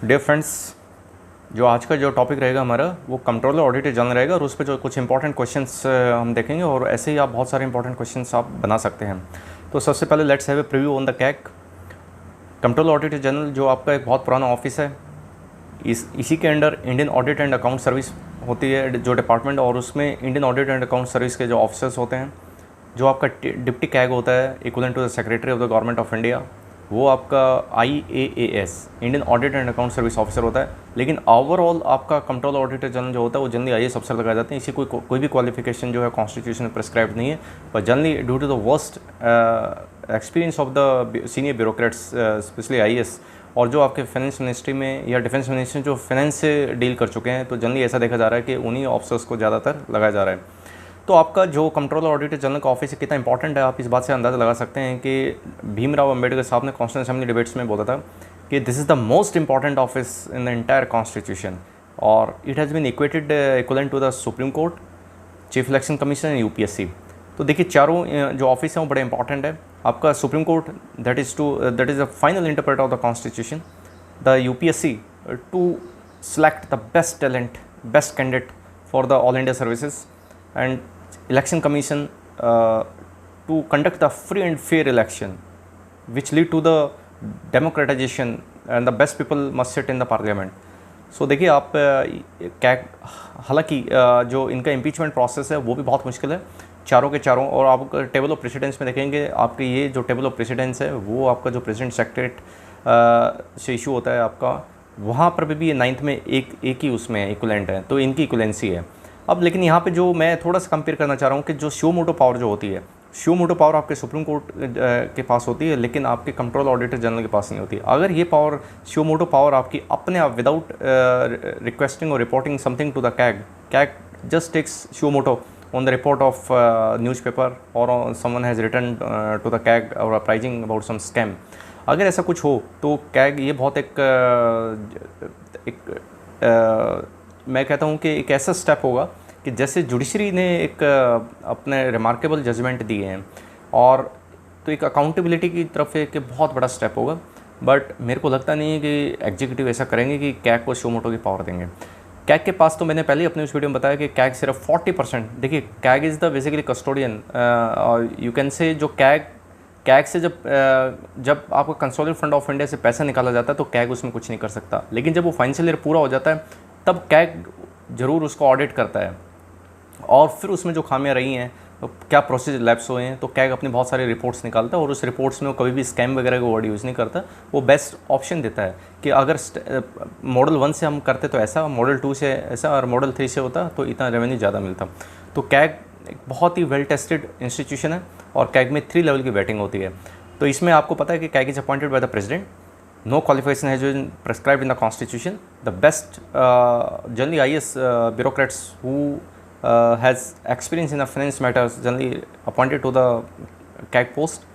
Dear friends, जो आज का जो टॉपिक रहेगा हमारा वो कंट्रोलर ऑडिटर जनरल रहेगा और उस पर जो कुछ इंपॉर्टेंट क्वेश्चंस हम देखेंगे और ऐसे ही आप बहुत सारे इंपॉर्टेंट क्वेश्चंस आप बना सकते हैं। तो सबसे पहले let's have a preview on the CAG. Controller auditor general जो आपका एक बहुत पुराना ऑफिस है, इसी के under Indian audit and account service होती है जो डिपार्टमेंट, और उसमें Indian audit and account service के जो ऑफिसर्स होते हैं, जो आपका डिप्टी कैग होता है equivalent to the secretary of the government of India, वो आपका IAAS Indian audit and account service officer होता है। लेकिन ओवरऑल आपका कंट्रोल ऑडिटर जनरल जो होता है वो जनरली IAS अफसर लगाए जाते हैं। इसी कोई भी क्वालिफिकेशन जो है कॉन्स्टिट्यूशन में प्रिस्क्राइब नहीं है, पर generally due to the worst experience of the senior bureaucrats specially IAS, और जो आपके फाइनेंस मिनिस्ट्री में या डिफेंस मिनिस्ट्री में जो फाइनेंस से डील कर चुके हैं, तो जनरली ऐसा देखा जा रहा है कि उन्हीं ऑफिसर्स को ज़्यादातर लगाया जा रहा है। तो आपका जो कंट्रोलर ऑडिटर जनरल का ऑफिस कितना इंपॉर्टेंट है, आप इस बात से अंदाज़ा लगा सकते हैं कि भीमराव अंबेडकर साहब ने कॉन्स्टिट्यूशन असेंबली डिबेट्स में बोला था कि this is the most important office in the entire constitution, और it has been equated equivalent to the supreme court, chief election commission and UPSC। तो देखिए चारों जो ऑफिस हैं वो बड़े इंपॉर्टेंट है। आपका supreme court that is the final interpreter of the constitution, the UPSC to select the best talent, best candidate for the all India services, and election commission to conduct the free and fair election which lead to the democratization and the best people must sit in the parliament. So देखिए आप CAG, हालांकि जो इनका impeachment process है वो भी बहुत मुश्किल है चारों के चारों, और आप टेबल ऑफ प्रेसिडेंस में देखेंगे आपके ये जो टेबल ऑफ प्रेसिडेंस है वो आपका जो प्रेसिडेंट सेक्रेटरी से इशू होता है आपका, वहाँ पर भी ये 9th में एक ही उसमें इक्वलेंट है, तो इनकी इक्वलेंसी है। अब लेकिन यहाँ पे जो मैं थोड़ा सा कंपेयर करना चाह रहा हूँ कि जो शो मोटो पावर जो होती है, शो मोटो पावर आपके सुप्रीम कोर्ट के पास होती है, लेकिन आपके कंट्रोल ऑडिटर जनरल के पास नहीं होती। अगर ये पावर, शो मोटो पावर आपकी अपने आप विदाउट रिक्वेस्टिंग और reporting something to the CAG just takes suo motu on the report of newspaper or someone has written to the CAG or apprising about some scam, अगर ऐसा कुछ हो तो CAG ये बहुत मैं कहता हूँ कि एक ऐसा स्टेप होगा कि जैसे जुडिशरी ने एक अपने रिमार्केबल जजमेंट दिए हैं, और तो एक अकाउंटेबिलिटी की तरफ एक बहुत बड़ा स्टेप होगा। बट मेरे को लगता नहीं है कि एग्जीक्यूटिव ऐसा करेंगे कि कैग को शो मोटो की पावर देंगे। कैग के पास, तो मैंने पहले अपने उस वीडियो में बताया कि कैग सिर्फ 40%, देखिए CAG is the basically custodian, और यू कैन से जो कैग से जब आपका कंसोलिडेटेड फंड ऑफ इंडिया से पैसा निकाला जाता है तो कैग उसमें कुछ नहीं कर सकता, लेकिन जब वो फाइनेंशियल ईयर पूरा हो जाता है तब कैग ज़रूर उसको ऑडिट करता है, और फिर उसमें जो खामियां रही हैं, तो क्या प्रोसीजर लैप्स हुए हैं, तो कैग अपनी बहुत सारी रिपोर्ट्स निकालता है, और उस रिपोर्ट्स में वो कभी भी स्कैम वगैरह का वर्ड यूज़ नहीं करता। वो बेस्ट ऑप्शन देता है कि अगर मॉडल 1 से हम करते तो ऐसा, मॉडल 2 से ऐसा, और मॉडल 3 से होता तो इतना रेवेन्यू ज़्यादा मिलता। तो कैग एक बहुत ही वेल टेस्टेड इंस्टीट्यूशन है, और कैग में 3 लेवल की वेटिंग होती है। तो इसमें आपको पता है कि CAG is appointed by the president, no qualification has been prescribed in the constitution, the best generally IAS bureaucrats who has experience in the finance matters generally appointed to the CAG post.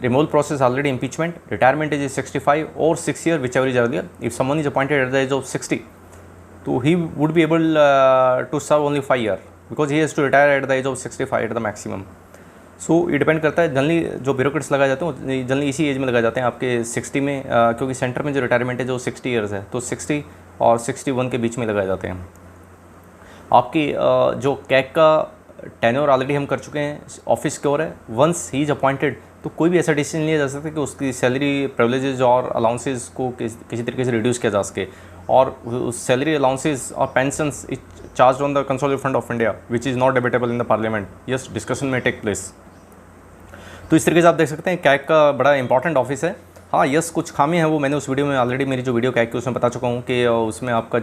Removal process already impeachment, retirement age is 65 or 6 year, whichever is earlier. If someone is appointed at the age of 60, so he would be able to serve only 5 year because he has to retire at the age of 65 at the maximum. सो ये depend करता है, generally जो bureaucrats लगाए जाते हैं generally इसी as में लगाए जाते हैं आपके 60 में, क्योंकि सेंटर में जो रिटायरमेंट है जो 60 ईयर्स है, तो 60 और 61 के बीच में लगाए जाते हैं। आपकी जो कैग का टेन्योर ऑलरेडी हम कर चुके हैं, ऑफिस क्योर है, वंस ही इज अपॉइंटेड तो कोई भी ऐसा डिसीजन लिया जा सकता है कि उसकी सैलरी प्रिविलेजेस और अलाउंसेस को किसी तरीके से रिड्यूस किया जा सके, और उस सैलरी अलाउंसेस और pensions charge on the consolidated fund of India which is not debatable in the parliament, yes discussion में टेक प्लेस। तो इस तरीके से आप देख सकते हैं कैग का बड़ा इंपॉर्टेंट ऑफिस है। हाँ यस, कुछ खामी है वो मैंने उस वीडियो में ऑलरेडी, मेरी जो वीडियो कैग की उसमें बता चुका हूँ कि उसमें आपका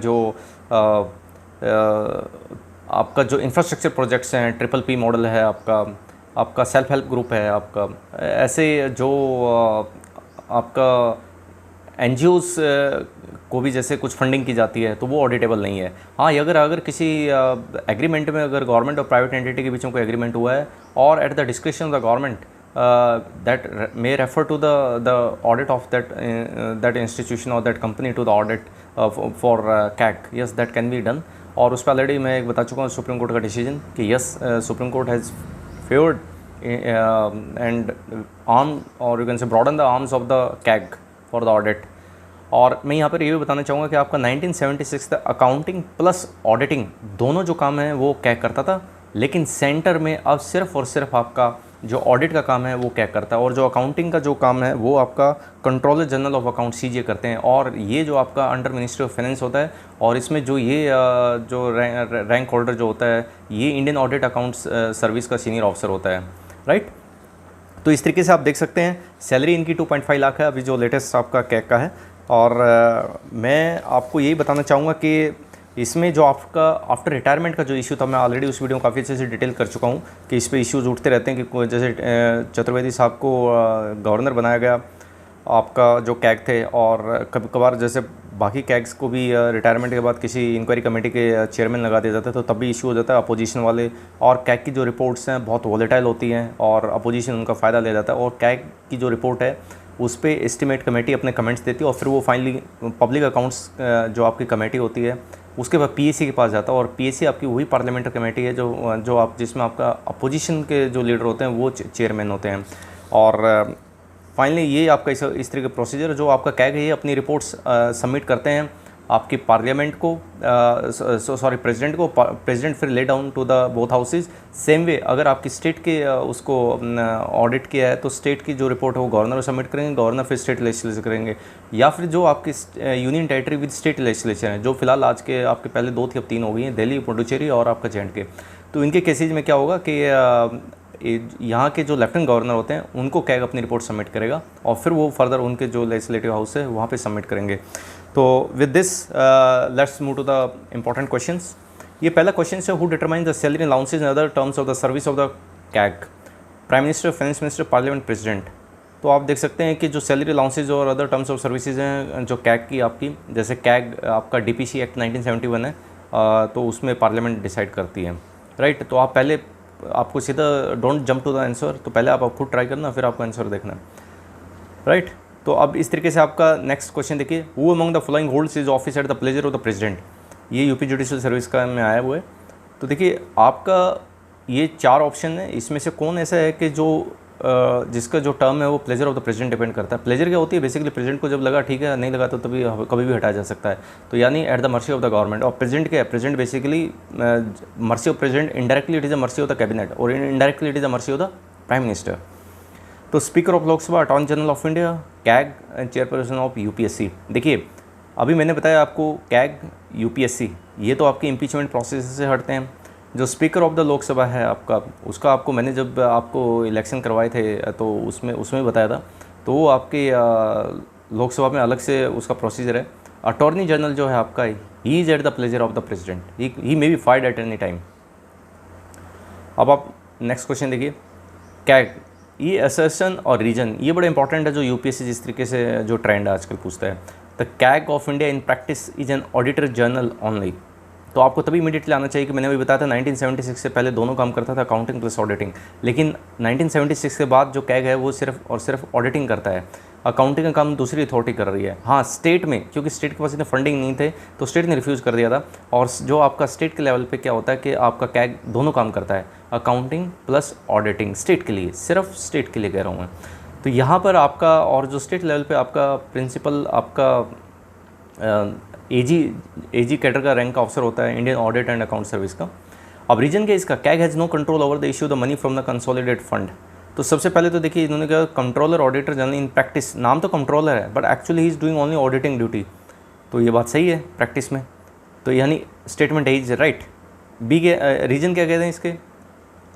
जो इंफ्रास्ट्रक्चर प्रोजेक्ट्स हैं, PPP मॉडल है आपका सेल्फ हेल्प ग्रुप है आपका, ऐसे जो आपका NGOs को भी जैसे कुछ फंडिंग की जाती है तो वो ऑडिटेबल नहीं है। हाँ, अगर किसी एग्रीमेंट में अगर गवर्नमेंट और प्राइवेट एंटिटी के बीच में कोई एग्रीमेंट हुआ है, और at the description of the government that may refer to the audit of that institution or that company to the audit for CAG, yes that can be done। और उस पर already मैं एक बता चुका हूँ सुप्रीम कोर्ट का decision कि yes supreme court has favoured and arm, or you can say broaden the arms of the CAG for the audit। और मैं यहाँ पर ये भी बताना चाहूँगा कि आपका 1976 तक अकाउंटिंग प्लस ऑडिटिंग दोनों जो काम है वो कैग करता था, लेकिन सेंटर में अब सिर्फ और सिर्फ आपका जो ऑडिट का काम है वो कैग करता है, और जो अकाउंटिंग का जो काम है वो आपका कंट्रोलर जनरल ऑफ अकाउंट सीजे करते हैं। और ये जो आपका अंडर मिनिस्ट्री ऑफ फाइनेंस होता है, और इसमें जो ये जो रैंक होल्डर जो होता है ये इंडियन ऑडिट अकाउंट्स सर्विस का सीनियर ऑफिसर होता है, राइट। तो इस तरीके से आप देख सकते हैं सैलरी इनकी 2.5 लाख है अभी जो लेटेस्ट आपका कैग का है। और मैं आपको यही बताना चाहूँगा कि इसमें जो आपका आफ्टर रिटायरमेंट का जो इशू था, मैं ऑलरेडी उस वीडियो में काफ़ी अच्छे से डिटेल कर चुका हूँ कि इस पे इश्यूज उठते रहते हैं कि जैसे चतुर्वेदी साहब को गवर्नर बनाया गया आपका जो कैग थे, और कभी कभार जैसे बाकी कैग्स को भी रिटायरमेंट के बाद किसी इंक्वायरी कमेटी के चेयरमैन लगा दिया जाता है, तो तब भी इशू हो जाता है अपोजिशन वाले। और कैग की जो रिपोर्ट्स हैं बहुत वॉलेटाइल होती हैं और अपोजिशन उनका फ़ायदा ले जाता है, और कैग की जो रिपोर्ट है उस पर एस्टिमेट कमेटी अपने कमेंट्स देती है, और फिर वो फाइनली पब्लिक अकाउंट्स जो आपकी कमेटी होती है उसके बाद पीएसी के पास जाता है, और पीएसी आपकी वही पार्लियामेंट्री कमेटी है जो आप जिसमें आपका अपोजिशन के जो लीडर होते हैं वो चेयरमैन होते हैं। और फाइनली ये आपका इस तरह का प्रोसीजर जो आपका कैग है ये अपनी रिपोर्ट्स सबमिट करते हैं आपकी पार्लियामेंट को, सॉरी प्रेसिडेंट को। प्रेसिडेंट फिर lay down to the both houses. Same way अगर आपकी स्टेट के उसको ऑडिट किया है तो स्टेट की जो रिपोर्ट है वो गवर्नर को सबमिट करेंगे, गवर्नर फिर स्टेट लेजिस्लेचर करेंगे, या फिर जो आपकी union territory with state legislature है जो फिलहाल आज के आपके पहले 2 थी अब 3 हो गई हैं, दिल्ली, पुडुचेरी और आपका जे.एंड.के। तो इनके केसेज में क्या होगा कि यहाँ के जो लेफ्टिनेंट गवर्नर होते हैं उनको कैग अपनी रिपोर्ट सबमिट करेगा, और फिर वो फर्दर उनके जो लेजिस्लेटिव हाउस है वहाँ पे सबमिट करेंगे। तो with this let's move to the important questions. ये पहला क्वेश्चन है, who determine the salary allowances and other terms of the service of the CAG? Prime minister, finance minister, parliament, president. तो आप देख सकते हैं कि जो सैलरी अलाउंसेज और अदर टर्म्स ऑफ सर्विसेज हैं जो कैग की आपकी, जैसे कैग आपका डीपीसी एक्ट 1971 है, तो उसमें पार्लियामेंट डिसाइड करती है, राइट। तो आप पहले आपको सीधा don't jump to the answer, तो पहले आप खुद ट्राई करना फिर आपको आंसर देखना है, राइट। तो अब इस तरीके से आपका नेक्स्ट क्वेश्चन देखिए, who among the following holds his office at the pleasure of the president? ये यूपी जुडिशियल सर्विस का में आया हुआ है। तो देखिए आपका ये 4 ऑप्शन है, इसमें से कौन ऐसा है कि जो जिसका जो टर्म है वो pleasure of the president depend करता है। प्लेजर क्या होती है बेसिकली, प्रेसिडेंट को जब लगा ठीक है, नहीं लगा तो तभी कभी भी हटाया जा सकता है, तो यानी at the mercy of the government. और प्रेसिडेंट क्या है? President basically mercy of president, indirectly it is a mercy of the cabinet, और indirectly it is a mercy of the prime minister. तो speaker of Lok Sabha, attorney general of India, CAG and chairperson of UPSC. देखिए अभी मैंने बताया आपको CAG, UPSC ये तो आपके इम्पीचमेंट प्रोसेस से हटते हैं। जो स्पीकर ऑफ द लोकसभा है आपका, उसका आपको मैंने जब आपको इलेक्शन करवाए थे तो उसमें बताया था, तो वो आपके लोकसभा में अलग से उसका प्रोसीजर है। अटॉर्नी जनरल जो है आपका, he is at the pleasure of the president, he may be fired at any time. अब आप नेक्स्ट क्वेश्चन देखिए, कैग, ये असर्शन और रीजन ये बड़ा इंपॉर्टेंट है, जो यूपीएससी जिस तरीके से जो ट्रेंड आजकल पूछता है। The CAG of India in practice is an auditor general only. तो आपको तभी इमीडिएटली आना चाहिए कि मैंने अभी बताया था 1976 से पहले दोनों काम करता था, अकाउंटिंग प्लस ऑडिटिंग, लेकिन 1976 के बाद जो कैग है वो सिर्फ और सिर्फ ऑडिटिंग करता है, अकाउंटिंग का काम दूसरी अथॉरिटी कर रही है। हाँ स्टेट में, क्योंकि स्टेट के पास इतने फंडिंग नहीं थे तो स्टेट ने रिफ्यूज़ कर दिया था। और जो आपका स्टेट के लेवल पे क्या होता है कि आपका कैग दोनों काम करता है, अकाउंटिंग प्लस ऑडिटिंग, स्टेट के लिए, सिर्फ स्टेट के लिए कह रहा हूँ मैं। तो यहाँ पर आपका, और जो स्टेट लेवल पे आपका प्रिंसिपल आपका एजी कैडर का रैंक का ऑफिसर होता है Indian audit and account service का। अब रीजन क्या इसका, CAG has no control over the issue the money from the consolidated fund. तो सबसे पहले तो देखिए इन्होंने कहा controller auditor general in practice, नाम तो कंट्रोलर है but actually he is doing only auditing duty. तो ये बात सही है प्रैक्टिस में, तो यानी statement A is right. B के रीजन क्या कहते हैं इसके,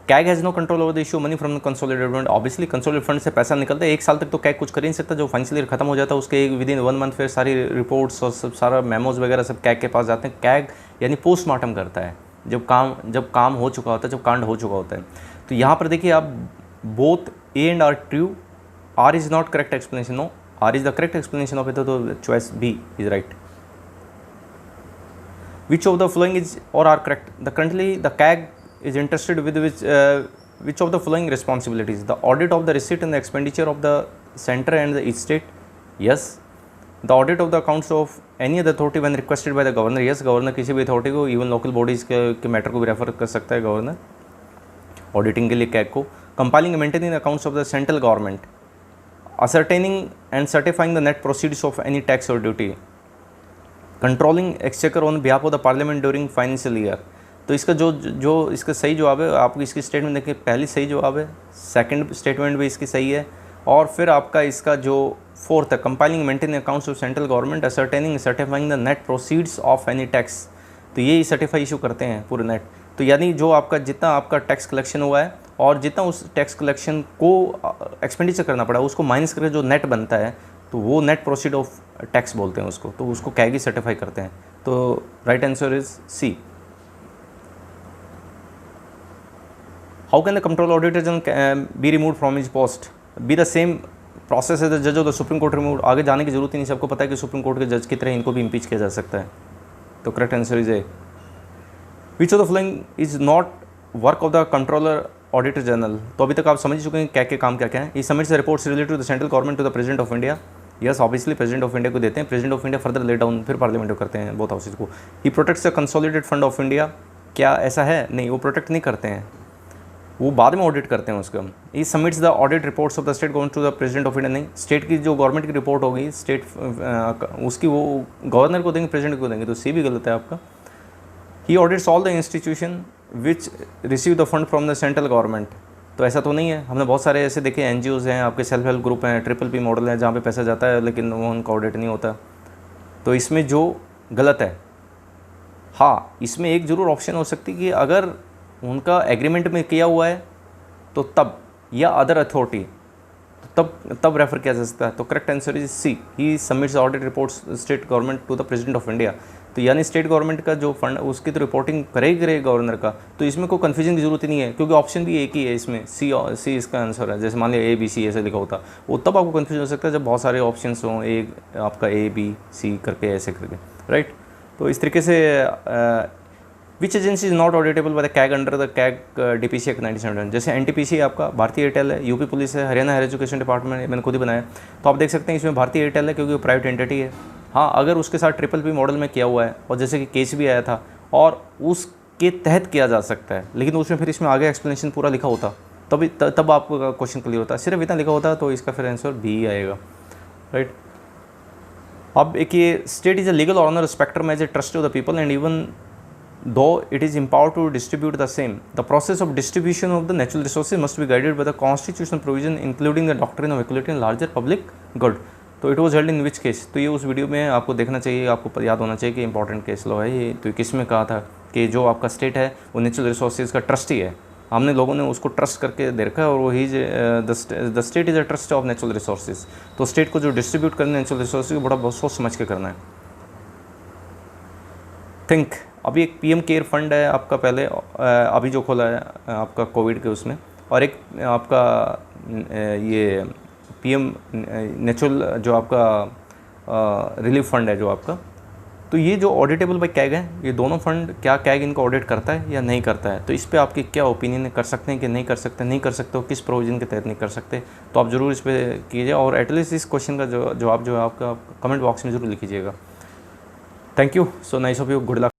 CAG has no control over the issue money from the consolidated fund. Obviously consolidated fund से पैसा निकलता है, 1 साल तक तो कैग कुछ कर ही नहीं सकता, जो फाइनेंशियल ईयर खत्म हो जाता है उसके विदिन 1 मंथ फिर सारी रिपोर्ट्स और सब सारा मेमोज वगैरह सब कैग के पास जाते हैं। कैग यानी पोस्टमार्टम करता है जब काम हो चुका होता है, जब कांड हो चुका होता है। तो यहाँ पर देखिए आप both A and R true, R is not correct explanation, no R is the correct explanation of it, तो choice B is right. Which of the following is or are correct? Currently the CAG is interested with which of the following responsibilities? The audit of the receipt and the expenditure of the center and the each state. Yes. The audit of the accounts of any other authority when requested by the governor. Yes. Governor किसी भी authority को, even local bodies के matter को भी refer कर सकता है governor auditing के लिए कैग को। Compiling and maintaining accounts of the central government. Ascertaining and certifying the net proceeds of any tax और duty, controlling exchequer on behalf of the parliament during financial year. तो इसका जो इसका सही जवाब है, आपको इसकी स्टेटमेंट देखिए, पहली सही जवाब है, सेकंड स्टेटमेंट भी इसकी सही है, और फिर आपका इसका जो फोर्थ है, compiling maintain accounts of central government, ascertaining certifying the net proceeds of any tax. तो ये सर्टिफाई इशू करते हैं पूरे नेट। तो यानी जो आपका जितना आपका टैक्स कलेक्शन हुआ है और जितना उस टैक्स कलेक्शन को एक्सपेंडिचर करना पड़ा उसको माइनस करके जो नेट बनता है, तो वो नेट प्रोसीड ऑफ टैक्स बोलते हैं उसको, तो उसको कैग ही सर्टिफाई करते हैं। तो right answer is C. How can the control auditor general be remove from his post? B the same process है द जज of the supreme court remove. आगे जाने की जरूरत ही नहीं, सबको पता है कि सुप्रीम कोर्ट के जज की तरह इनको भी इम्पीच किया जा सकता है। तो correct answer is a. Which of the following is not work of the controller auditor general? तो अभी तक आप समझ चुके हैं क्या क्या काम क्या क्या है। He submits the reports related to the central government to the president of India. Yes, obviously president of India को देते हैं, president of India further lay down फिर पार्लियामेंट को करते हैं, बोथ हाउसेज को। He protects the consolidated fund of India. क्या ऐसा है? नहीं, वो प्रोटेक्ट नहीं करते हैं, वो बाद में ऑडिट करते हैं उसका। He submits the audit reports of the state government to the president of India. नहीं, स्टेट की जो गवर्नमेंट की रिपोर्ट होगी स्टेट उसकी वो गवर्नर को देंगे, प्रेसिडेंट को देंगे, तो सी भी गलत है आपका। He audits all the institution which receive the fund from the central government. तो ऐसा तो नहीं है, हमने बहुत सारे ऐसे देखे NGOs हैं, आपके सेल्फ हेल्प ग्रुप हैं, PPP मॉडल है, जहाँ पे पैसा जाता है लेकिन वो उनका ऑडिट नहीं होता। तो इसमें जो गलत है, हाँ इसमें एक ज़रूर ऑप्शन हो सकती है कि अगर उनका एग्रीमेंट में किया हुआ है तो तब, या अदर अथॉरिटी, तब रेफर किया जा सकता है। तो correct answer is C. He submits audit reports state government to the president of India. तो यानी स्टेट गवर्नमेंट का जो फंड उसकी तो रिपोर्टिंग करेगी गवर्नर का, तो इसमें कोई कन्फ्यूजन की जरूरत ही नहीं है, क्योंकि ऑप्शन भी एक ही है इसमें, सी इसका आंसर है। जैसे मान लिया ABC ऐसे लिखा होता, वो तब आपको कन्फ्यूजन हो सकता है जब बहुत सारे ऑप्शन हों, एक आपका ABC करके ऐसे करके, राइट। तो इस तरीके से which agency is not auditable by the CAG under the CAG DPC act 1977? जैसे NTPC आपका भारतीय एयरटेल है, UP पुलिस है, हरियाणा हायर एजुकेशन डिपार्टमेंट है, मैंने खुद ही बनाया। तो आप देख सकते हैं इसमें भारतीय एयरटेल है क्योंकि वो प्राइवेट एंटिटी है। हाँ, अगर उसके साथ PPP मॉडल में किया हुआ है और जैसे कि केस भी आया था और उसके तहत किया जा सकता है, लेकिन उसमें फिर इसमें आगे एक्सप्लेनेशन पूरा लिखा होता, तब आपका क्वेश्चन क्लियर होता। सिर्फ इतना लिखा होता तो इसका फिर आंसर B आएगा, राइट। अब एक ये state is a legal owner spectrum as a trust of the people and even though it is empowered to distribute the same, the process of distribution of the natural resources must be guided by the constitutional provision including the doctrine of equality and larger public good. तो it was held in which case? तो ये उस video में आपको देखना चाहिए, आपको याद होना चाहिए कि इंपॉर्टेंट केस लॉ है ये। तो किस में कहा था कि जो आपका स्टेट है वो नेचुरल रिसोर्सेज का ट्रस्टी है, हमने लोगों ने उसको ट्रस्ट करके दे रखा है, और वही the state is a trust of natural resources. तो स्टेट को जो डिस्ट्रीब्यूट करना है नेचुरल रिसोर्सेज को बहुत सोच समझ के करना है। थिंक अभी एक PM केयर फंड है आपका, पहले अभी जो खोला है आपका कोविड के उसमें, और एक आपका ये PM नेचुरल जो आपका रिलीफ फंड है जो आपका। तो ये जो ऑडिटेबल बाय कैग है, ये दोनों फंड क्या कैग इनको ऑडिट करता है या नहीं करता है? तो इस पर आपकी क्या ओपिनियन है, कर सकते हैं कि नहीं कर सकते? नहीं कर सकते हो, किस प्रोविजन के तहत नहीं कर सकते? तो आप ज़रूर इस पर कीजिए, और एटलीस्ट इस क्वेश्चन का जवाब जो है आपका कमेंट बॉक्स में ज़रूर लिखिएगा। Thank you, so nice of you, good luck.